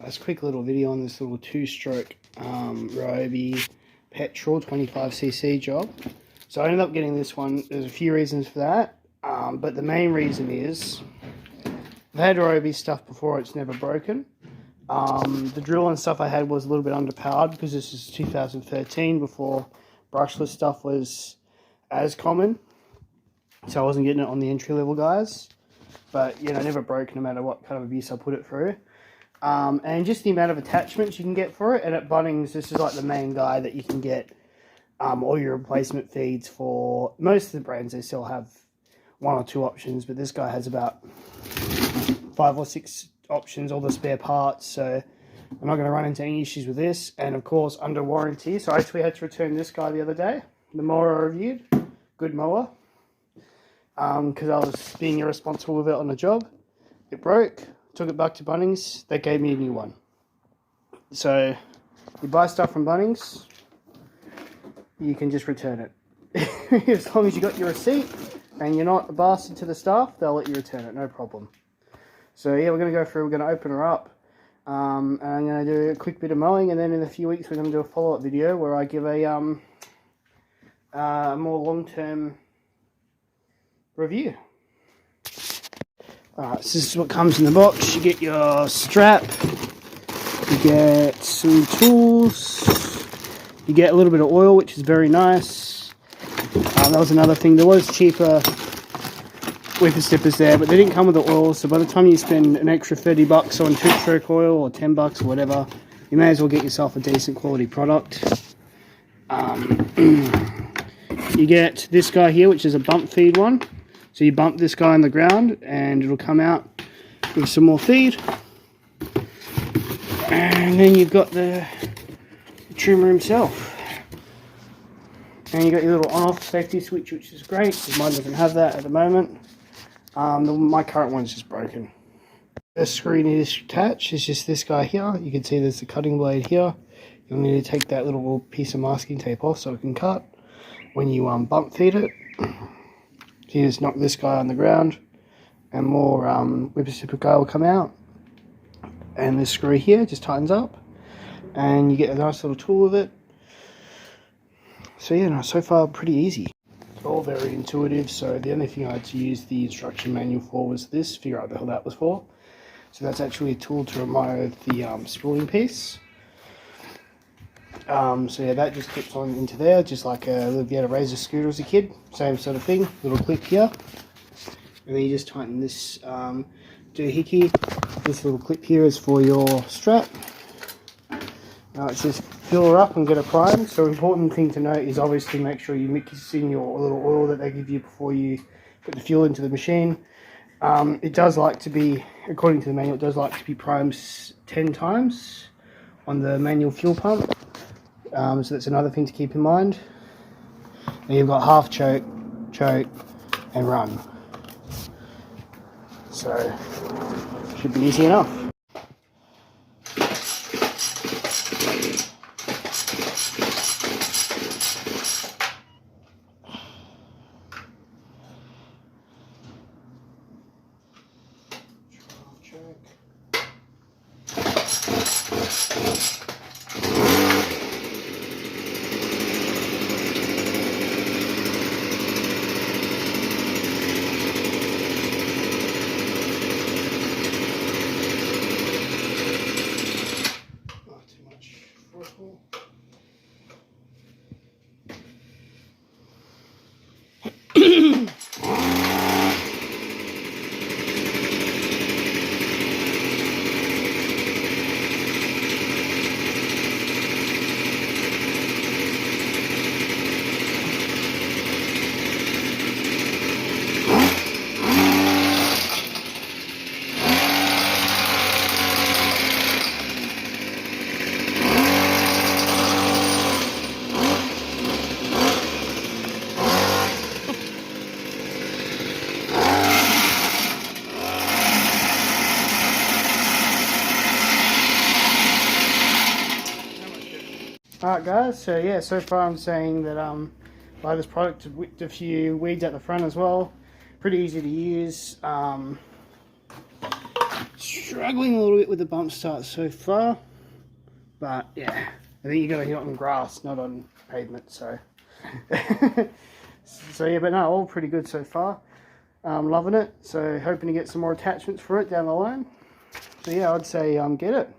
This quick little video on this little two-stroke Ryobi petrol 25cc job. So I ended up getting this one. There's a few reasons for that, but the main reason is I've had Ryobi stuff before, it's never broken. The drill and stuff I had was a little bit underpowered because this is 2013, before brushless stuff was as common. So I wasn't getting it on the entry-level guys. But, you know, never broke no matter what kind of abuse I put it through. And just the amount of attachments you can get for it. And at Bunnings, this is like the main guy that you can get all your replacement feeds for. Most of the brands, they still have 1 or 2 options, but this guy has about 5 or 6 options, all the spare parts. So I'm not going to run into any issues with this. And of course, under warranty. So I actually had to return this guy the other day. The mower I reviewed. Good mower. Because I was being irresponsible with it on the job. It broke. Took it back to Bunnings. They gave me a new one. So you buy stuff from Bunnings, you can just return it. As long as you got your receipt and you're not a bastard to the staff, they'll let you return it, no problem. So yeah, we're going to go through, we're going to open her up, and I'm going to do a quick bit of mowing, and then in a few weeks we're going to do a follow-up video where I give a more long-term review. Alright, so this is what comes in the box. You get your strap, you get some tools, you get a little bit of oil, which is very nice. That was another thing. There was cheaper whipper stippers there, but they didn't come with the oil, so by the time you spend an extra 30 bucks on two-stroke oil or 10 bucks or whatever, you may as well get yourself a decent quality product. You get this guy here, which is a bump feed one. So you bump this guy on the ground and it'll come out with some more feed. And then you've got the trimmer himself. And you got your little on-off safety switch, which is great, because mine doesn't have that at the moment. My current one's just broken. The screw needs to attach is just this guy here. You can see there's the cutting blade here. You'll need to take that little piece of masking tape off so it can cut when you bump feed it. So you just knock this guy on the ground and more whipper stipper guy will come out. And this screw here just tightens up and you get a nice little tool with it. So yeah, no, so far pretty easy. It's all very intuitive, so the only thing I had to use the instruction manual for was this, figure out what the hell that was for. So that's actually a tool to remove the spooling piece. So yeah, that just clips on into there, just like if you had a Razor scooter as a kid, same sort of thing, little clip here. And then you just tighten this doohickey. This little clip here is for your strap. Now it's just fill her up and get her primed. So important thing to note is obviously make sure you mix in your little oil that they give you before you put the fuel into the machine. It does like to be, according to the manual, it does like to be primed 10 times on the manual fuel pump. So that's another thing to keep in mind. And you've got half choke, choke, and run. So, should be easy enough. Alright guys, so yeah, so far I'm saying that buy this product, whipped a few weeds at the front as well. Pretty easy to use. struggling a little bit with the bump start so far, but yeah, I think you got to hit it on grass, not on pavement. So, so yeah, but no, all pretty good so far. Loving it. So hoping to get some more attachments for it down the line. So yeah, I'd say get it.